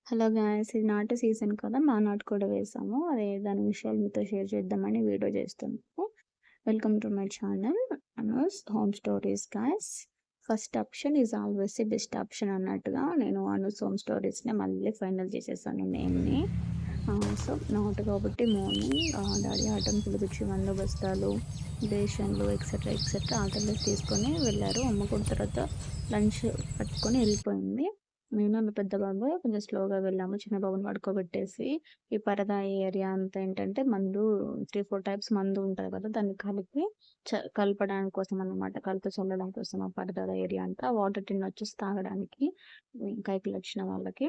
Hello guys! ఇది నాటు season కదా! మా నాటు కూడా వేసాము. దాని విషయాలు మీతో షేర్ చేద్దామని వీడియో చేస్తున్నాము. Welcome to my channel Anu's home stories guys. First option is always the best option అన్నట్టుగా నేను అనూస్ హోమ్ స్టోరీస్‌ని మళ్ళీ ఫైనల్ చేసేసాను నేమ్‌ని. సో, నాటు కాబట్టి మార్నింగ్ డాడీ ఆటోని పిలిపించి మందు బస్తాలు, బేషన్లు ఎక్సెట్రా ఎక్సెట్రా ఆటోలో తీసుకొని వెళ్లారు. అమ్మ కూడా తర్వాత లంచ్ పట్టుకొని ఎళ్ళిపోయింది. నేను నా పెద్ద బాబు కొంచెం స్లోగా వెళ్ళాము. చిన్న బాబుని పడుకోబెట్టేసి, ఈ పరదా ఏరియా అంతా ఏంటంటే మందు 3, 4 టైప్స్ మందు ఉంటది కదా! దాన్ని కలిపి కలపడానికి కోసం అన్నమాట. కలిపి చల్లడం కోసం ఆ పరదా ఏరియా అంతా. వాటర్ టిన్ వచ్చేసి తాగడానికి కైకులొచ్చిన వాళ్ళకి.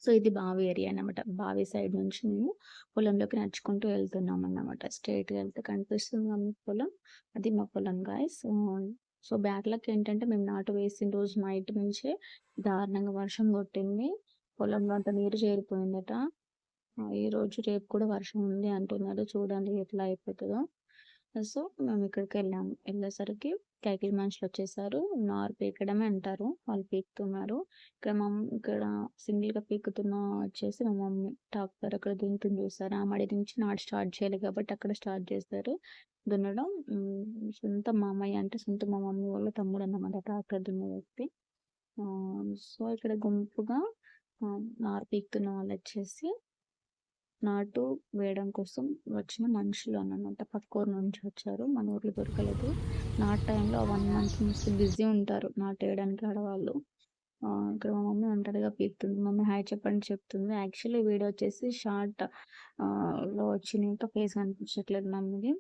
సో, ఇది బావి ఏరియా అన్నమాట. బావి సైడ్ నుంచి మేము పొలంలోకి నడుచుకుంటూ వెళ్తున్నామన్నమాట. స్ట్రెయిట్‌గా వెళ్తే కనిపిస్తుందిగా మీకు పొలం. అది మా పొలం గాయ్స్. సో, బ్యాడ్ లక్ ఏంటంటే మేము నాటు వేసిన రోజు నైట్ నుంచే దారుణంగా వర్షం కొట్టింది. పొలంలో అంతా నీరు చేరిపోయిందట. ఈరోజు రేపు కూడా వర్షం ఉంది అంటున్నారు. చూడండి ఎట్లా అయిపోతదో. సో, మేమిక్కడికెళ్ళాము. ఎళ్ళేసరికి కైకిలి మనుషులొచ్చేసారు. నారు పీకడమే అంటారు. వాళ్ళు పీకుతున్నారు. ఇక్కడ సింగిల్‌గా పీకుతున్న వచ్చేసి మా మమ్మీ. ట్రాక్టర్ అక్కడ దున్నుతుంది చూసారా? ఆ మడి నుంచి నాటు స్టార్ట్ చేయాలి కాబట్టి అక్కడ స్టార్ట్ చేశారు దున్నడం. సొంత మామయ్య అంటే సొంత మా మమ్మీ వాళ్ళ తమ్ముడన్నమాట ట్రాక్టర్ దున్నే వ్యక్తి. సో, ఇక్కడ గుంపుగా నారు పీకుతున్న వాళ్ళొచ్చేసి నాటు వేయడం కోసం వచ్చిన మనుషులు అన్నమాట. పక్కూరు నుంచి వచ్చారు. మన ఊర్లో దొరకలేదు. నాటు టైంలో 1 మంత్ మస్తు బిజీ ఉంటారు నాటేయడానికి ఆడవాళ్ళు. ఇక్కడ మా మమ్మీ ఒంటరిగా పీకుతుంది. మమ్మీ హాయ్ చెప్పండి చెప్తుంది. యాక్చువల్లీ వీడియో వచ్చేసి షార్ట్ లో వచ్చింది. ఇంకా ఫేస్ కనిపించట్లేదు మమ్మీది.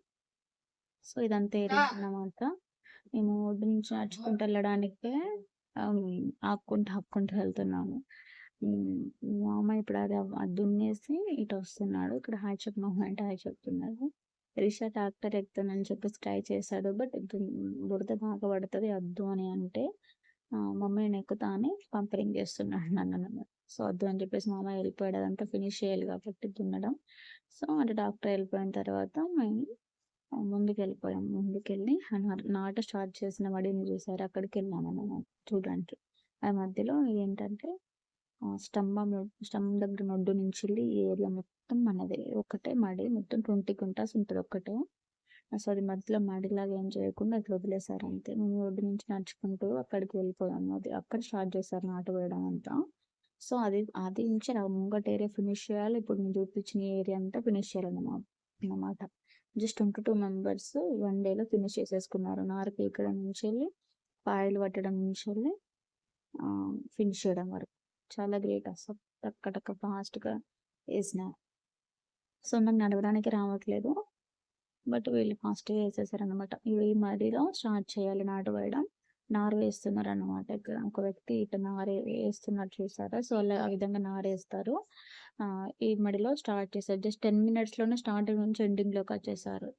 సో, ఇదంతా ఏరియా అన్నమాట. మేము ఒడ్డు నుంచి నడుచుకుంటూ వెళ్ళడానికే ఆహ్, ఆపుకుంటూ వెళ్తున్నాము. హ్మ్. మా అమ్మ ఇప్పుడు అది దున్నేసి ఇటొస్తున్నాడు. ఇక్కడ హాయ్ చెప్పు మమ్మీ అంటే హాయ్ చెప్తున్నాడు. రిషా ట్రాక్టర్ ఎక్కుతానని చెప్పేసి ట్రై చేశాడు. బట్ బురద బాగా పడతది వద్దు అని అంటే మమ్మీ నేను ఎక్కుతా అని పంపరింగ్ చేస్తున్నాడు నన్ననమాట. సో, వద్దు అని చెప్పేసి మా అమ్మ వెళ్ళిపోయాడు. అదంతా ఫినిష్ చేయాలి కాబట్టి దున్నడం. సో, అంటే డాక్టర్ వెళ్ళిపోయిన తర్వాత మేము ముందుకెళ్ళిపోయాం. ముందుకెళ్ళి నాట స్టార్ట్ చేసిన మడిని చూసారా? అక్కడికెళ్ళామన్నమాట చూడడానికి. ఆ మధ్యలో ఏంటంటే స్తంభం దగ్గర ఒడ్డు నుంచెళ్ళి ఈ ఏరియా మొత్తం మనదే. ఒకటే మడి మొత్తం 20 గుంటాస్ ఉంటది ఒక్కటే. సో, అది మధ్యలో మడిలాగా ఏం చేయకుండా అట్లా వదిలేసారు అంతే. మేము ఒడ్డు నుంచి నడుచుకుంటూ అక్కడికి వెళ్ళిపోయాము. అక్కడ స్టార్ట్ చేశారు నాటు వేయడం అంతా. సో, అది నుంచి ముంగట ఏరియా ఫినిష్ చేయాలి. ఇప్పుడు నేను చూపించిన ఏరియా అంతా ఫినిష్ చేయాలన్నమాట. జస్ట్ 22 మెంబర్స్ వన్ డేలో ఫినిష్ చేసేసుకున్నారు. నారు పీకడం నుంచెళ్ళి, పాయలు పట్టడం నుంచెళ్ళి ఫినిష్ చేయడం వరకు. చాలా గ్రేట్ అసలు. టక టక ఫాస్ట్‌గా ఏసినారు. సో, నాకు నడవడానికి రావట్లేదు. బట్ వీళ్ళు ఫాస్ట్‌గా ఏసేసారనమాట. ఈ మడిలో స్టార్ట్ చేయాలి నాటు వేయడం. నారు వేస్తున్నారనమాట ఇక్కడ. ఒక వ్యక్తి ఇటు ఏస్తున్నట్టు చూసారా? సో, అలా ఆ విధంగా నారేస్తారు. ఈ మడిలో స్టార్ట్ చేశారు. జస్ట్ 10 మినిట్స్‌లోనే స్టార్టింగ్ నుంచి ఎండింగ్‌లోకొచ్చేసారు.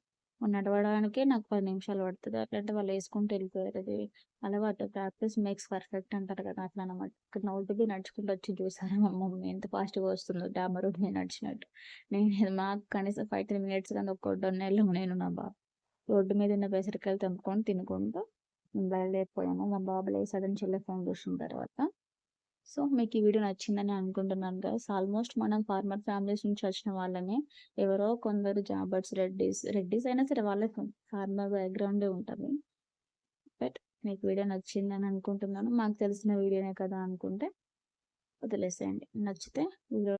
నడవడానికే నాకు 10 నిమిషాలు పడతది. అట్లంటే వాళ్ళు ఏసుకుంటూ వెళ్ళిపోయారు. అది అలవాటు. ప్రాక్టీస్ మేక్స్ పర్ఫెక్ట్ అంటారు కదా! అట్లా అనమాట. ఇక్కడ నడుచుకుంటూ నడుచుకుంటూ వచ్చి చూసారా మా మమ్మీ ఎంత ఫాస్ట్‌గా వస్తుందో డామర్ రోడ్ మీద నడిచినట్టు. మాకు కనీసం 5, 10 మినిట్స్ గాని ఒక్కడనే వెళ్ళాము నేను నా బాబు. రోడ్డు మీద ఉన్న పెసరకాయలు తెంపుకొని తినుకుంటూ మేము బయలుదేరిపోయాము. మా బాబు లేసాడని చెల్లి ఫోన్ చూసిన తర్వాత. సో, మీకు ఈ వీడియో నచ్చిందని అనుకుంటున్నాను గైస్. ఆల్మోస్ట్ మనం ఫార్మర్ ఫ్యామిలీస్ నుంచి వచ్చిన వాళ్ళమే. ఎవరో కొందరు జాబర్స్, రెడ్డీస్ అయినా సరే వాళ్ళకి ఫార్మర్ బ్యాక్‌గ్రౌండే ఉంటది. బట్ మీకు వీడియో నచ్చిందని అనుకుంటున్నాను. మాకు తెలిసిన వీడియోనే కదా అనుకుంటే వదిలేసేయండి. నచ్చితే వీడియో